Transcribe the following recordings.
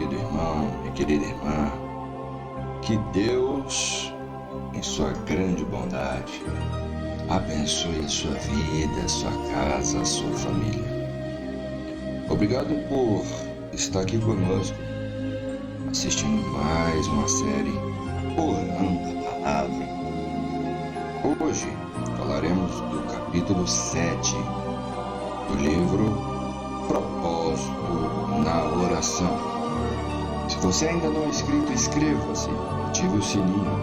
querido irmão, minha querida irmã, que Deus, em sua grande bondade, abençoe a sua vida, a sua casa, a sua família. Obrigado por estar aqui conosco, assistindo mais uma série Orando a Palavra. Hoje falaremos do capítulo 7 do livro Propósito na Oração. Se você ainda não é inscrito, inscreva-se, ative o sininho,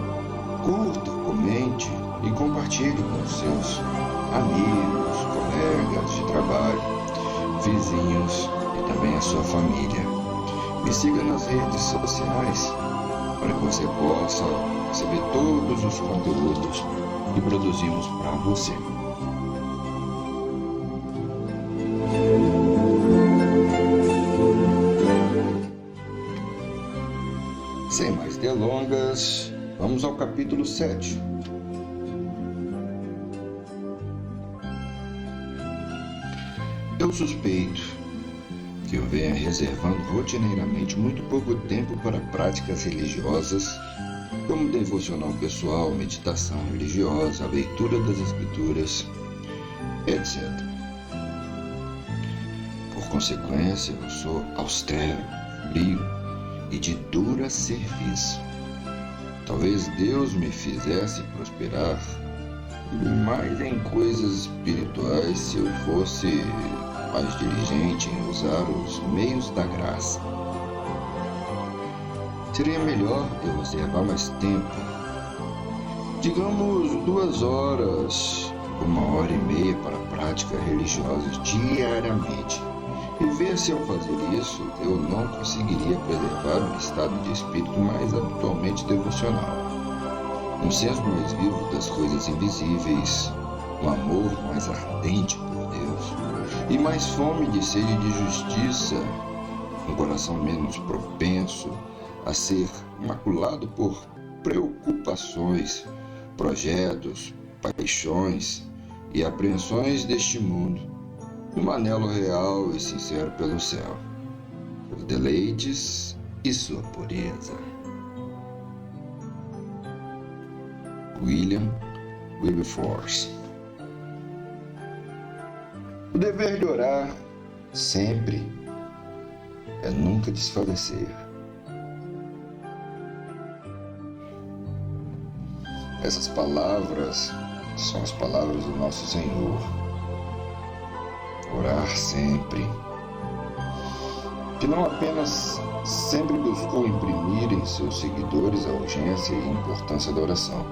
curta, comente e compartilhe com seus amigos, colegas de trabalho, vizinhos e também a sua família. Me siga nas redes sociais para que você possa receber todos os conteúdos que produzimos para você. Sem mais delongas, vamos ao capítulo 7. Eu suspeito que eu venha reservando rotineiramente muito pouco tempo para práticas religiosas, como devocional pessoal, meditação religiosa, a leitura das escrituras, etc. Por consequência, eu sou austero, frio e de dura serviço. Talvez Deus me fizesse prosperar mais em coisas espirituais se eu fosse mais diligente em usar os meios da graça. Seria melhor eu reservar mais tempo, digamos 2 horas, 1h30 para práticas religiosas diariamente, e ver se ao fazer isso eu não conseguiria preservar um estado de espírito mais habitualmente devocional, um senso mais vivo das coisas invisíveis, um amor mais ardente por Deus e mais fome de sede de justiça, um coração menos propenso a ser maculado por preocupações, projetos, paixões e apreensões deste mundo, um anelo real e sincero pelo céu, os deleites e sua pureza. William Wilberforce. O dever de orar sempre é nunca desfalecer. Essas palavras são as palavras do nosso Senhor. Orar sempre, que não apenas sempre buscou imprimir em seus seguidores a urgência e a importância da oração,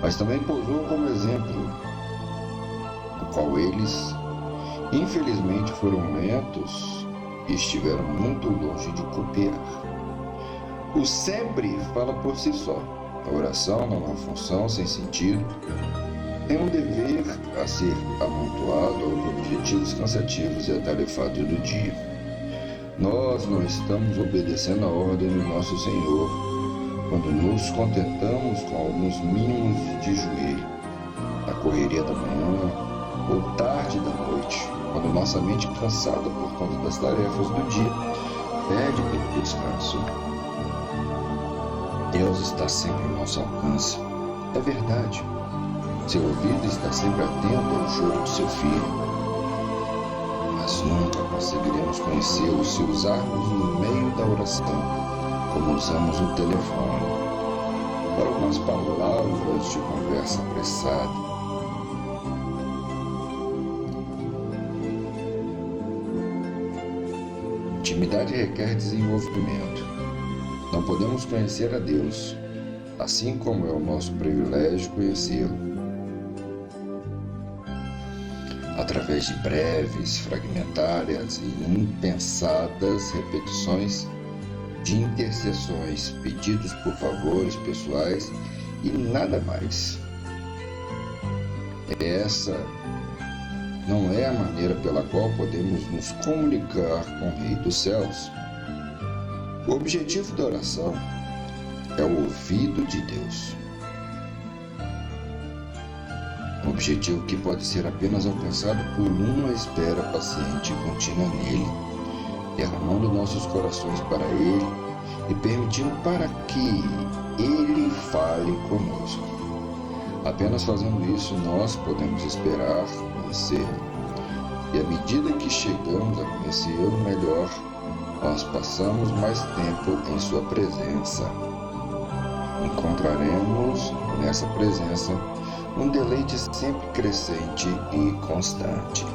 mas também posou como exemplo, no qual eles, infelizmente, foram lentos e estiveram muito longe de copiar. O sempre fala por si só. A oração não é uma função sem sentido, tem um dever a ser amontoado aos objetivos cansativos e atarefados do dia. Nós não estamos obedecendo a ordem do nosso Senhor quando nos contentamos com alguns mínimos de joelho, na correria da manhã ou tarde da noite, quando nossa mente, cansada por conta das tarefas do dia, pede pelo descanso. Deus está sempre ao nosso alcance. É verdade. Seu ouvido está sempre atento ao choro de seu filho. Mas nunca conseguiremos conhecê-lo se usarmos no meio da oração, como usamos o telefone, para algumas palavras de conversa apressada. Intimidade requer desenvolvimento. Não podemos conhecer a Deus, assim como é o nosso privilégio conhecê-lo, através de breves, fragmentárias e impensadas repetições de intercessões, pedidos por favores pessoais e nada mais. Essa não é a maneira pela qual podemos nos comunicar com o Rei dos Céus. O objetivo da oração é o ouvido de Deus. Um objetivo que pode ser apenas alcançado por uma espera paciente e contínua nele, derramando nossos corações para Ele e permitindo para que Ele fale conosco. Apenas fazendo isso, nós podemos esperar conhecê-lo. E à medida que chegamos a conhecê-lo melhor, nós passamos mais tempo em sua presença. Encontraremos nessa presença um deleite sempre crescente e constante.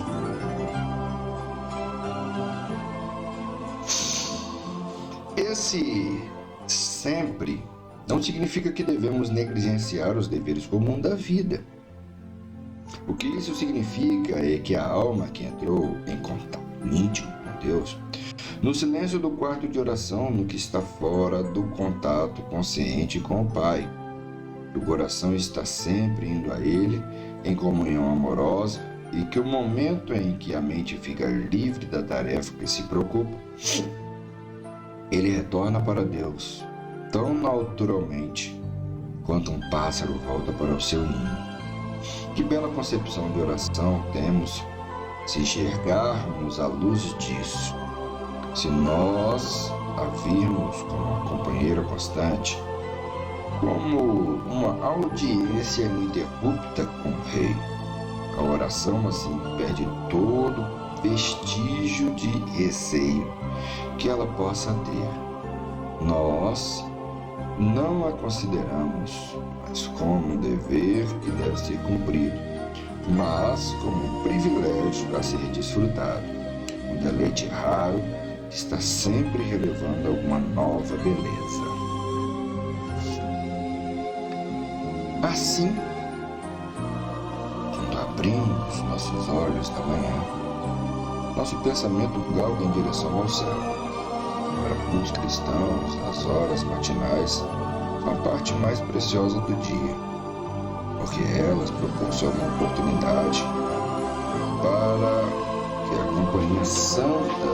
Esse sempre não significa que devemos negligenciar os deveres comuns da vida. O que isso significa é que a alma que entrou em contato íntimo com Deus, no silêncio do quarto de oração, no que está fora do contato consciente com o Pai, o coração está sempre indo a Ele em comunhão amorosa e que o momento em que a mente fica livre da tarefa que se preocupa, ele retorna para Deus tão naturalmente quanto um pássaro volta para o seu ninho. Que bela concepção de oração temos se enxergarmos à luz disso. Se nós a virmos como uma companheira constante, como uma audiência ininterrupta com o Rei, a oração assim perde todo vestígio de receio que ela possa ter. Nós não a consideramos mais como um dever que deve ser cumprido, mas como um privilégio a ser desfrutado, um deleite raro que está sempre relevando alguma nova beleza. Assim, quando abrimos nossos olhos da manhã, nosso pensamento galga em direção ao céu. Para muitos cristãos, as horas matinais são a parte mais preciosa do dia, porque elas proporcionam a oportunidade para que a companhia santa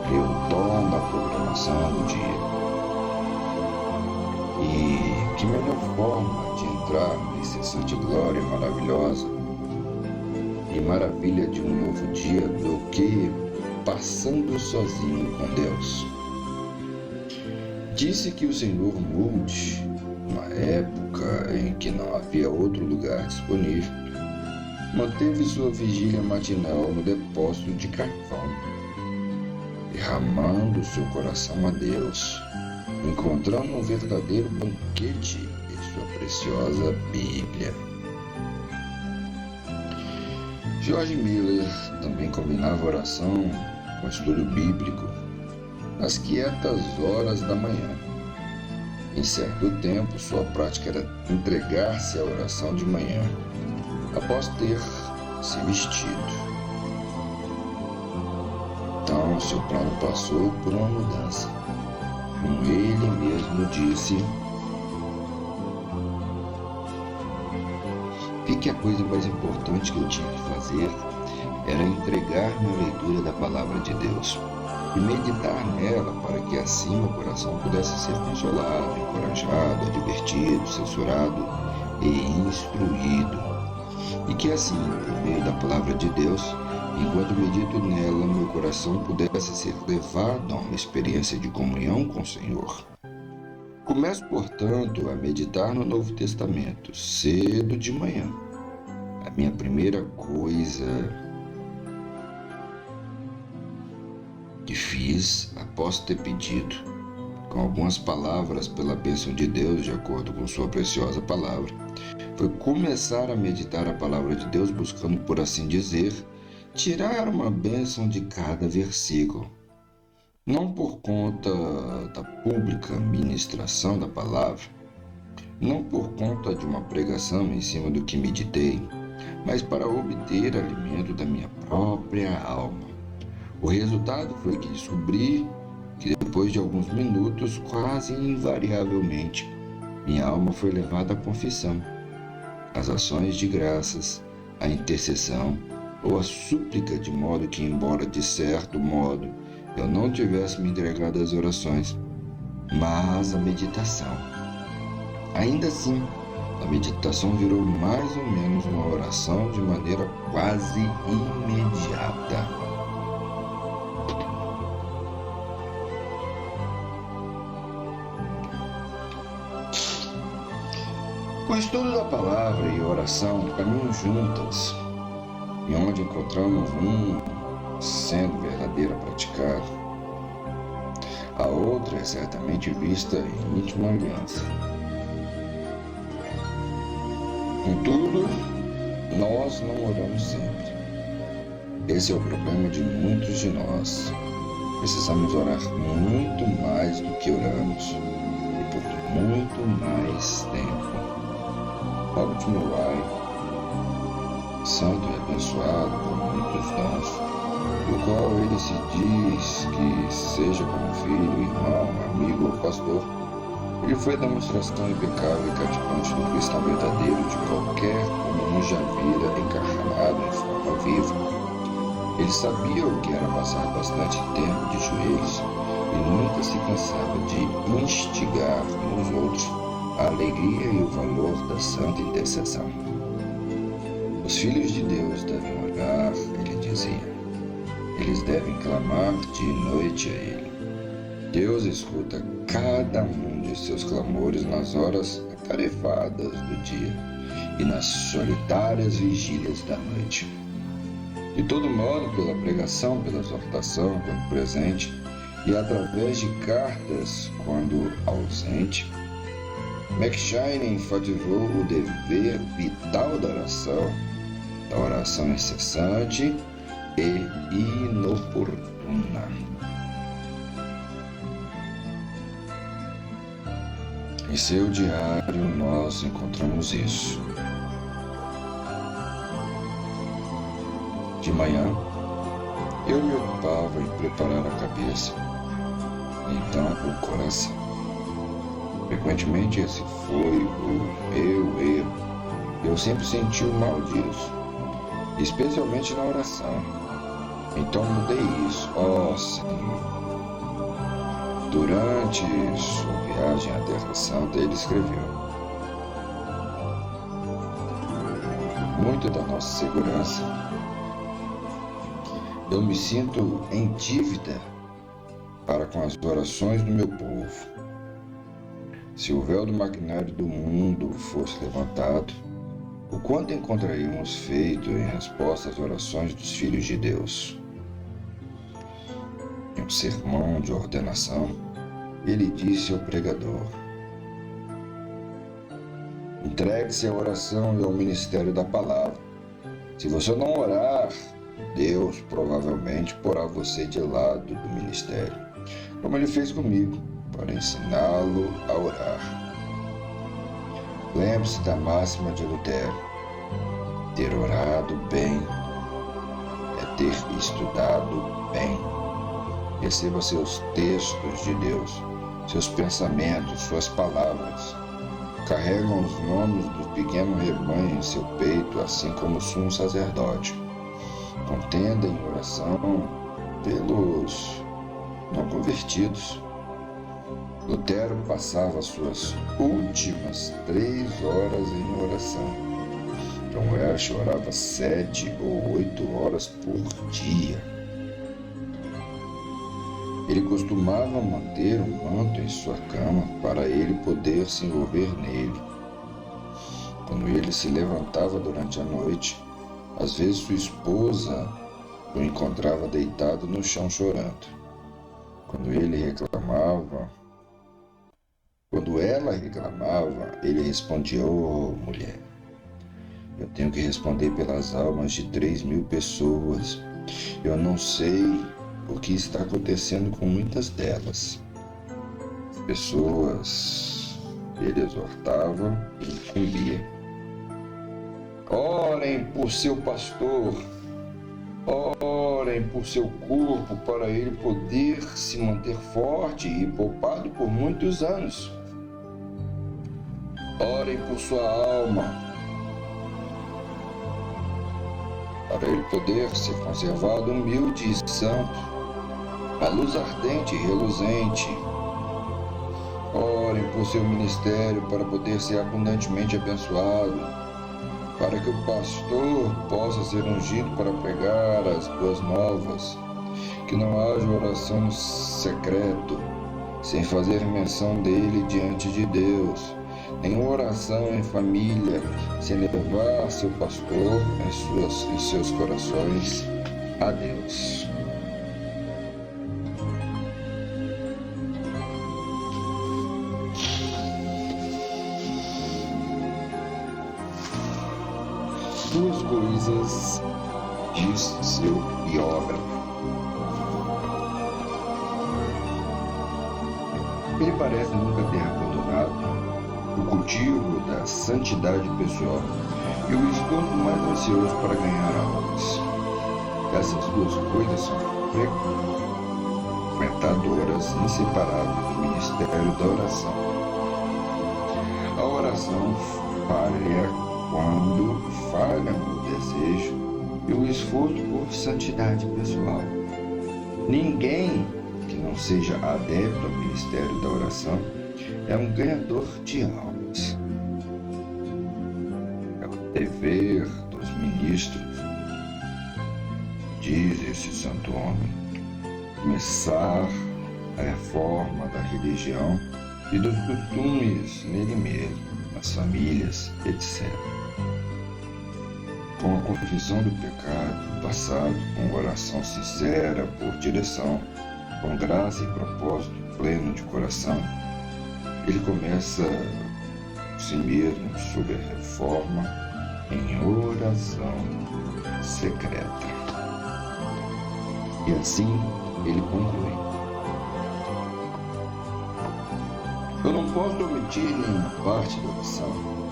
dê o tom da programação do dia. E que melhor forma de entrar na incessante glória maravilhosa e maravilha de um novo dia do que passando sozinho com Deus. Disse que o Senhor mude, numa época em que não havia outro lugar disponível, manteve sua vigília matinal no depósito de carvão, derramando seu coração a Deus, encontrando um verdadeiro banquete em sua preciosa Bíblia. George Miller também combinava oração com estudo bíblico nas quietas horas da manhã. Em certo tempo, sua prática era entregar-se à oração de manhã, após ter se vestido. Então, seu plano passou por uma mudança. Como ele mesmo disse, vi que a coisa mais importante que eu tinha que fazer era entregar-me à leitura da Palavra de Deus e meditar nela para que assim meu coração pudesse ser consolado, encorajado, advertido, censurado e instruído. E que assim, por meio da Palavra de Deus, enquanto medito nela, meu coração pudesse ser levado a uma experiência de comunhão com o Senhor. Começo, portanto, a meditar no Novo Testamento, cedo de manhã. A minha primeira coisa que fiz, após ter pedido, com algumas palavras pela bênção de Deus, de acordo com sua preciosa palavra, foi começar a meditar a palavra de Deus, buscando, por assim dizer, tirar uma bênção de cada versículo. Não por conta da pública ministração da palavra, não por conta de uma pregação em cima do que meditei, mas para obter alimento da minha própria alma. O resultado foi que descobri que depois de alguns minutos, quase invariavelmente, minha alma foi levada à confissão, às ações de graças, à intercessão ou à súplica, de modo que, embora de certo modo eu não tivesse me entregado às orações, mas à meditação. Ainda assim, a meditação virou mais ou menos uma oração de maneira quase imediata. O estudo da palavra e a oração caminham juntas, e onde encontramos um sendo verdadeiro praticado, a outra é certamente vista em íntima aliança. Contudo, nós não oramos sempre. Esse é o problema de muitos de nós. Precisamos orar muito mais do que oramos e por muito mais tempo. Robert Murray, santo e abençoado por muitos dons, do qual ele se diz que, seja como filho, irmão, amigo ou pastor, ele foi a demonstração impecável e cativante do cristão verdadeiro de qualquer como já vira encarnado em forma viva. Ele sabia o que era passar bastante tempo de joelhos e nunca se cansava de instigar nos outros a alegria e o valor da santa intercessão. Os filhos de Deus devem orar, ele dizia. Eles devem clamar de noite a ele. Deus escuta cada um de seus clamores nas horas atarefadas do dia e nas solitárias vigílias da noite. De todo modo, pela pregação, pela exortação, quando presente, e através de cartas, quando ausente, McCheyne enfatizou o dever vital da oração incessante e inoportuna. Em seu diário nós encontramos isso. De manhã, eu me ocupava em preparar a cabeça, então o coração. Frequentemente esse foi o meu erro. Eu sempre senti o mal disso, especialmente na oração. Então mudei isso, ó Senhor. Durante sua viagem à Terra Santa, ele escreveu: muito da nossa segurança, eu me sinto em dívida para com as orações do meu povo. Se o véu do maquinário do mundo fosse levantado, o quanto encontraríamos feito em resposta às orações dos filhos de Deus? Em um sermão de ordenação, ele disse ao pregador: entregue-se à oração e ao ministério da palavra. Se você não orar, Deus provavelmente porá você de lado do ministério, como ele fez comigo, para ensiná-lo a orar. Lembre-se da máxima de Lutero: ter orado bem é ter estudado bem. Receba seus textos de Deus, seus pensamentos, suas palavras. Carregam os nomes do pequeno rebanho em seu peito, assim como o sumo sacerdote. Contenda em oração pelos não convertidos. Lutero passava suas últimas 3 horas em oração. John Welsh orava 7 ou 8 horas por dia. Ele costumava manter um manto em sua cama para ele poder se envolver nele. Quando ele se levantava durante a noite, às vezes sua esposa o encontrava deitado no chão chorando. Quando ela reclamava, ele respondia: "Oh, mulher, eu tenho que responder pelas almas de 3.000 pessoas. Eu não sei o que está acontecendo com muitas delas." Pessoas, ele exortava e incumbia: orem por seu pastor, orem por seu corpo para ele poder se manter forte e poupado por muitos anos. Orem por sua alma, para ele poder ser conservado humilde e santo, a luz ardente e reluzente. Orem por seu ministério para poder ser abundantemente abençoado, para que o pastor possa ser ungido para pregar as boas novas, que não haja oração no secreto, sem fazer menção dele diante de Deus, Nenhuma oração em família sem levar seu pastor em seus corações a Deus. Duas coisas, diz seu biógrafo. Ele parece nunca ter abandonado o cultivo da santidade pessoal e o esforço mais ansioso para ganhar almas. Essas duas coisas são frequentadoras inseparáveis do ministério da oração. A oração falha quando falham o desejo e o esforço por santidade pessoal. Ninguém que não seja adepto ao ministério da oração é um ganhador de almas. É o dever dos ministros, diz esse santo homem, começar a reforma da religião e dos costumes nele mesmo, nas famílias, etc. Com a confissão do pecado passado, com oração sincera por direção, com graça e propósito pleno de coração, ele começa si mesmo sob a reforma em oração secreta. E assim ele conclui: eu não posso omitir nenhuma parte da oração.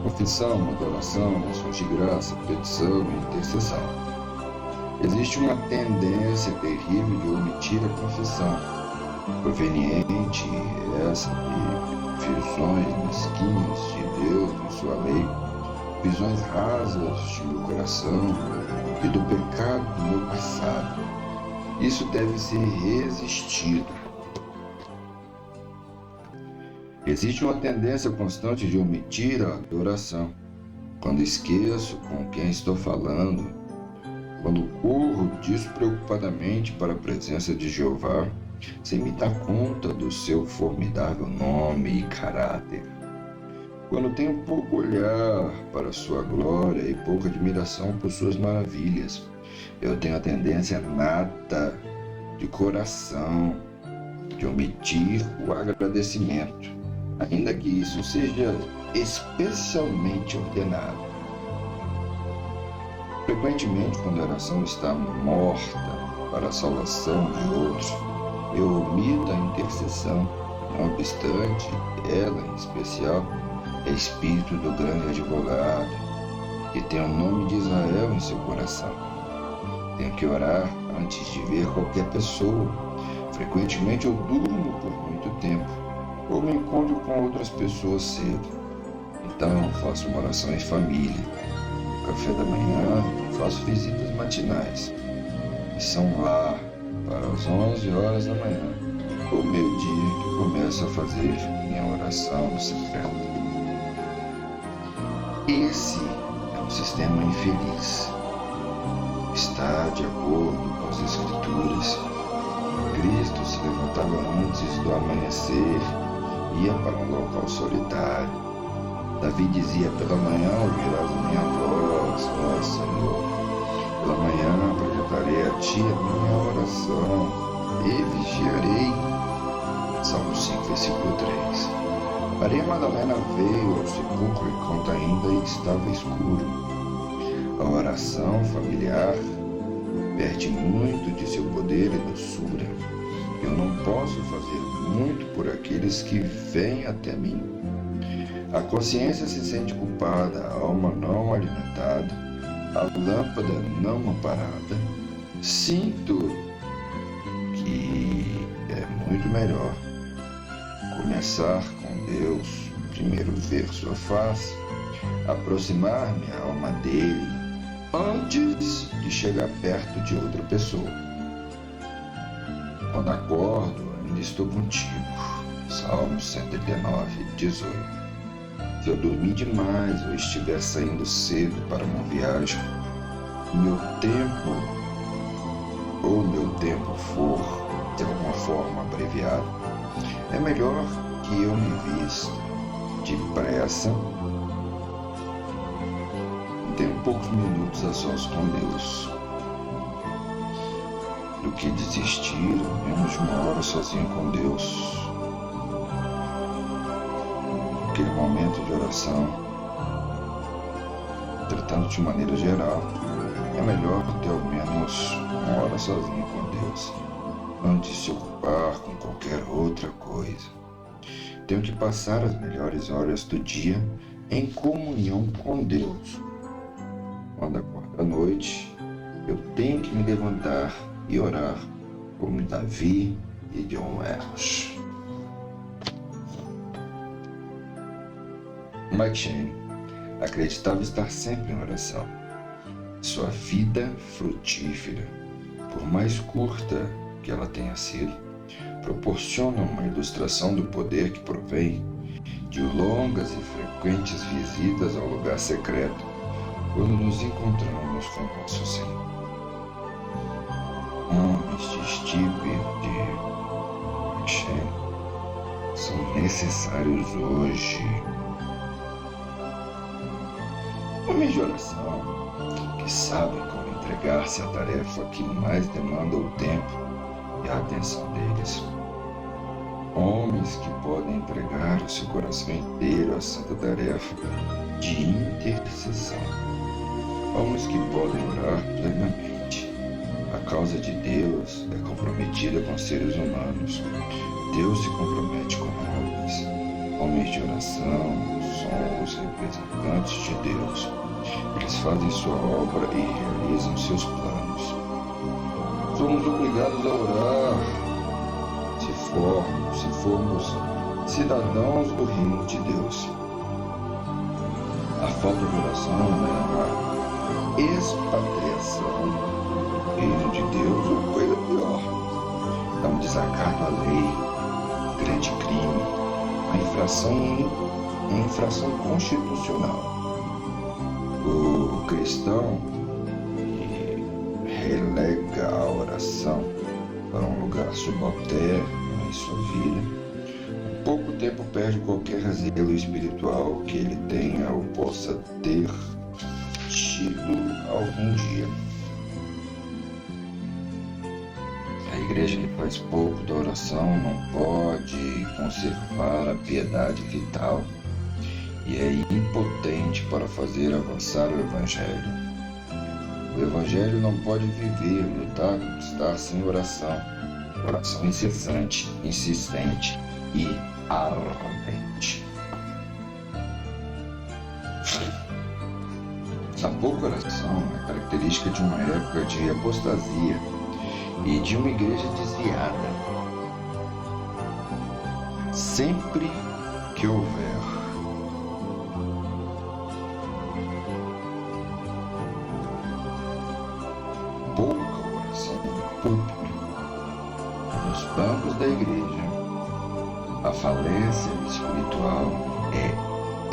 Confissão, adoração, ações de graça, petição e intercessão. Existe uma tendência terrível de omitir a confissão, proveniente essa de visões mesquinhas de Deus em sua lei, visões rasas de meu coração e do pecado do meu passado. Isso deve ser resistido. Existe uma tendência constante de omitir a adoração. Quando esqueço com quem estou falando, quando corro despreocupadamente para a presença de Jeová, sem me dar conta do seu formidável nome e caráter. Quando tenho pouco olhar para sua glória e pouca admiração por suas maravilhas, eu tenho a tendência nata de coração de omitir o agradecimento, ainda que isso seja especialmente ordenado. Frequentemente, quando a oração está morta para a salvação de outros, eu omito a intercessão. Não obstante, ela em especial é espírito do grande advogado, que tem o nome de Israel em seu coração. Tenho que orar antes de ver qualquer pessoa. Frequentemente eu durmo por muito tempo, ou me encontro com outras pessoas cedo. Então faço uma oração em família. No café da manhã faço visitas matinais. E são lá para as 11 horas da manhã, ou meio-dia, que começo a fazer minha oração secreta. Esse é um sistema infeliz. Está de acordo com as Escrituras. Cristo se levantava antes do amanhecer, ia para um local solitário. Davi dizia: pela manhã ouvirás a minha voz, ó Senhor. Pela manhã apresentarei a ti a minha oração e vigiarei. Salmo 5, versículo 3. Maria Madalena veio ao sepulcro enquanto ainda estava escuro. A oração familiar perde muito de seu poder e doçura. Eu não posso fazer muito por aqueles que vêm até mim. A consciência se sente culpada, a alma não alimentada, a lâmpada não amparada. Sinto que é muito melhor começar com Deus, primeiro ver sua face, aproximar minha alma dele, antes de chegar perto de outra pessoa. Quando acordo, ainda estou contigo. Salmo 139, 18. Se eu dormir demais ou estiver saindo cedo para uma viagem, meu tempo for de alguma forma abreviado, é melhor que eu me vista, depressa e tenham poucos minutos a sós com Deus, do que desistir menos de uma hora sozinho com Deus. Aquele momento de oração, tratando de maneira geral, é melhor ter ao menos uma hora sozinho com Deus, antes de se ocupar com qualquer outra coisa. Tenho que passar as melhores horas do dia em comunhão com Deus. Quando acordo à noite, eu tenho que me levantar e orar, como Davi e John Welsh. Mike Shane acreditava estar sempre em oração. Sua vida frutífera, por mais curta que ela tenha sido, proporciona uma ilustração do poder que provém de longas e frequentes visitas ao lugar secreto quando nos encontramos com nosso Senhor. Homens de estipe de Mike Shane são necessários hoje. Homens de oração que sabem como entregar-se à tarefa que mais demanda o tempo e a atenção deles. Homens que podem entregar o seu coração inteiro à santa tarefa de intercessão. Homens que podem orar plenamente. A causa de Deus é comprometida com seres humanos. Deus se compromete com homens. Homens de oração são os representantes de Deus. Eles fazem sua obra e realizam seus planos. Somos obrigados a orar se formos cidadãos do reino de Deus. A falta de oração é uma expatriação do reino de Deus ou coisa pior. É um desacato à lei, grande crime, uma infração constitucional. O cristão que relega a oração para um lugar subalterno em sua vida, em pouco tempo perde qualquer zelo espiritual que ele tenha ou possa ter tido algum dia. A igreja que faz pouco da oração não pode conservar a piedade vital e é impotente para fazer avançar o Evangelho. O Evangelho não pode viver, lutar, conquistar sem oração. Oração incessante, insistente e ardente. A pouca oração é característica de uma época de apostasia e de uma igreja desviada. Sempre que houver pouca oração no púlpito, nos bancos da igreja, a falência espiritual é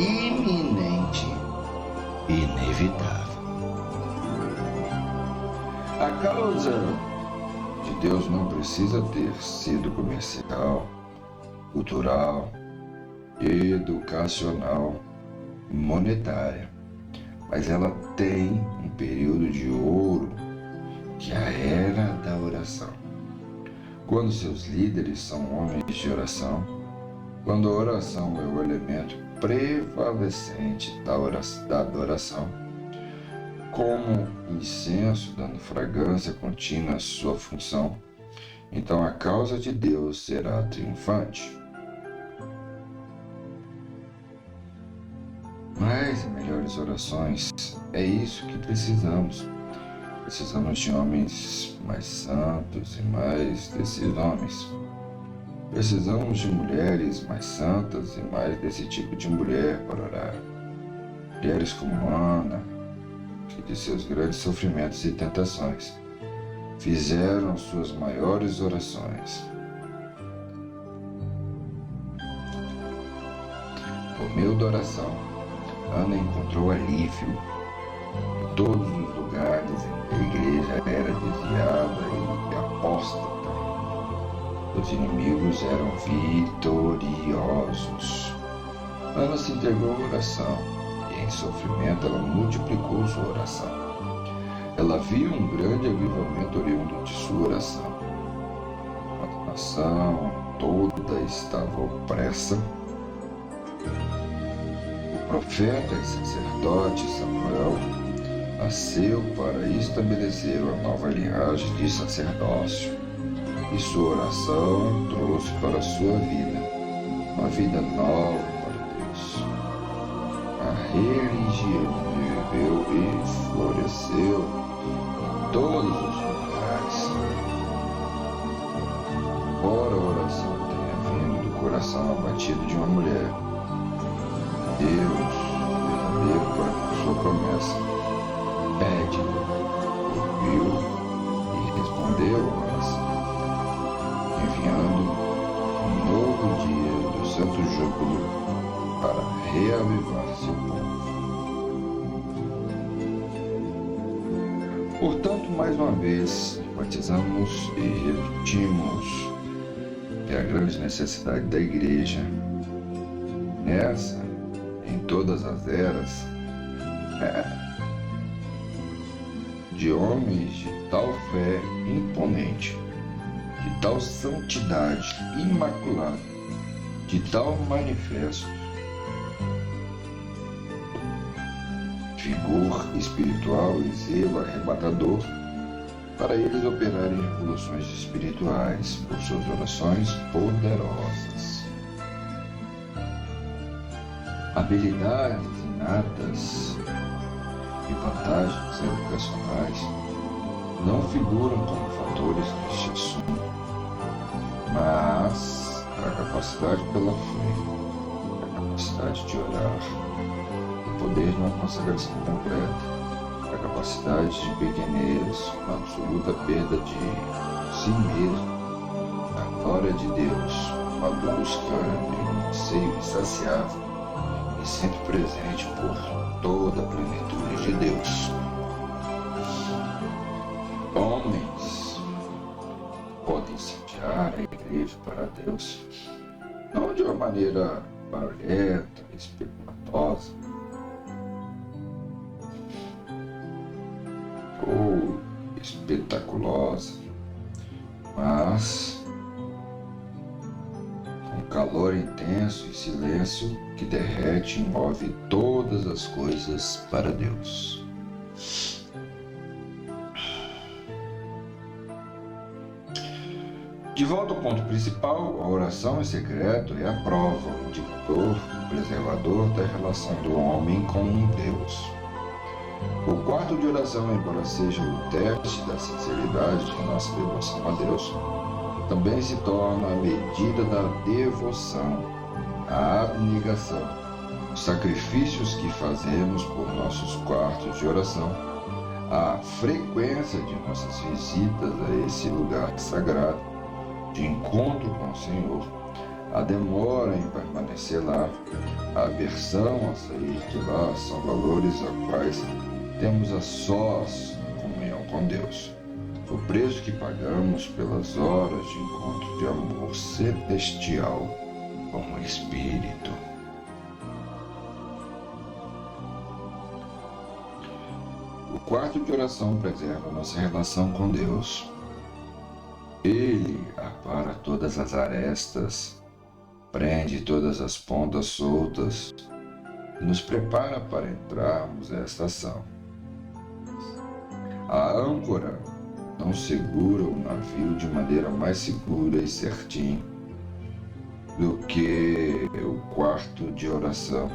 iminente e inevitável. A causa de Deus não precisa ter sido comercial, cultural, educacional, monetária, mas ela tem um período de ouro, que é a era da oração. Quando seus líderes são homens de oração, quando a oração é o elemento prevalecente da adoração, como incenso dando fragrância contínua à sua função, então a causa de Deus será triunfante. Mais e melhores orações, é isso que precisamos. Precisamos de homens mais santos e mais desses homens. Precisamos de mulheres mais santas e mais desse tipo de mulher para orar. Mulheres como Ana, que de seus grandes sofrimentos e tentações fizeram suas maiores orações. Por meio da oração, Ana encontrou alívio em todos os lugares em que a igreja era desviada e apóstata. Os inimigos eram vitoriosos. Ana se entregou à oração, e em sofrimento ela multiplicou sua oração. Ela viu um grande avivamento oriundo de sua oração. A nação toda estava opressa. O profeta e sacerdote Samuel nasceu para estabelecer uma nova linhagem de sacerdócio, e sua oração trouxe para a sua vida uma vida nova para Deus. A religião viveu e floresceu em todos os lugares. Ora, a oração tenha vindo do coração abatido de uma mulher. Deus, verdadeiro para sua promessa, pede, ouviu e respondeu a oração, enviando um novo dia do santo júbilo para reavivar seu povo. Portanto, mais uma vez, batizamos e repetimos que a grande necessidade da igreja, nessa, em todas as eras, de homens de tal fé imponente, de tal santidade imaculada, de tal manifesto, vigor espiritual e zelo arrebatador, para eles operarem revoluções espirituais por suas orações poderosas. Habilidades inatas e vantagens educacionais não figuram como fatores neste assunto, mas a capacidade pela fé, a capacidade de orar, o poder de uma consagração completa, a capacidade de pequenez, uma absoluta perda de si mesmo, a glória de Deus, uma busca de um anseio insaciável e sempre presente por toda a plenitude de Deus. Homens podem incendiar a igreja para Deus, não de uma maneira barulhenta, especulatória, ou espetaculosa, mas com calor intenso e silêncio que derrete e move todas as coisas para Deus. De volta ao ponto principal, a oração em secreto é a prova, o indicador, o preservador da relação do homem com Deus. O quarto de oração, embora seja o teste da sinceridade de nossa devoção a Deus, também se torna a medida da devoção, a abnegação, os sacrifícios que fazemos por nossos quartos de oração, a frequência de nossas visitas a esse lugar sagrado, de encontro com o Senhor, a demora em permanecer lá, a aversão a sair de lá são valores a quais temos a sós comunhão com Deus. O preço que pagamos pelas horas de encontro de amor celestial com o Espírito. O quarto de oração preserva nossa relação com Deus. Ele apara todas as arestas, prende todas as pontas soltas e nos prepara para entrarmos nesta ação. A âncora não segura o navio de maneira mais segura e certinha do que o quarto de oração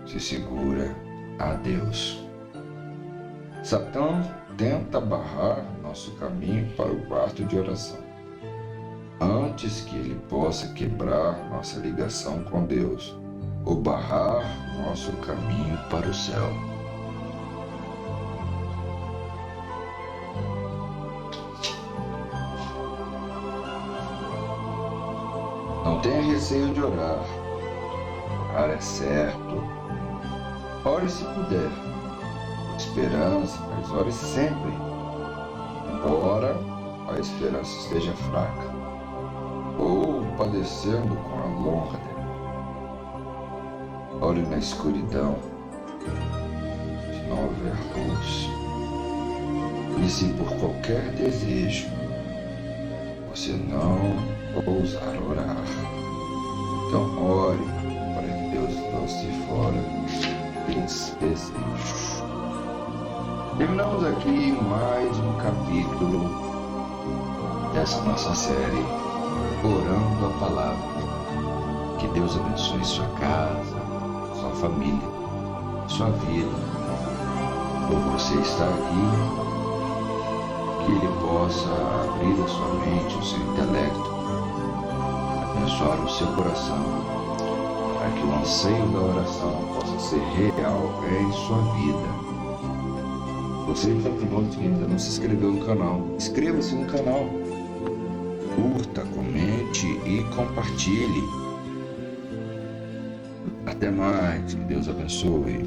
se segura a Deus. Satã tenta barrar nosso caminho para o quarto de oração, antes que ele possa quebrar nossa ligação com Deus ou barrar nosso caminho para o céu. Não tenha receio de orar. Orar é certo. Ore se puder, com esperança, mas ore sempre, embora a esperança esteja fraca ou padecendo com a longa demora. Olhe na escuridão, se não houver luz. E se por qualquer desejo você não ousar orar, então ore para que Deus lance fora esse desejo. Terminamos aqui mais um capítulo dessa nossa série, Orando a Palavra. Que Deus abençoe sua casa, sua família, sua vida, por você estar aqui, que Ele possa abrir a sua mente, o seu intelecto, abençoar o seu coração, para que o anseio da oração possa ser real em sua vida. Você que está conosco e ainda não se inscreveu no canal, inscreva-se no canal, curta, comente e compartilhe. Até mais, que Deus abençoe.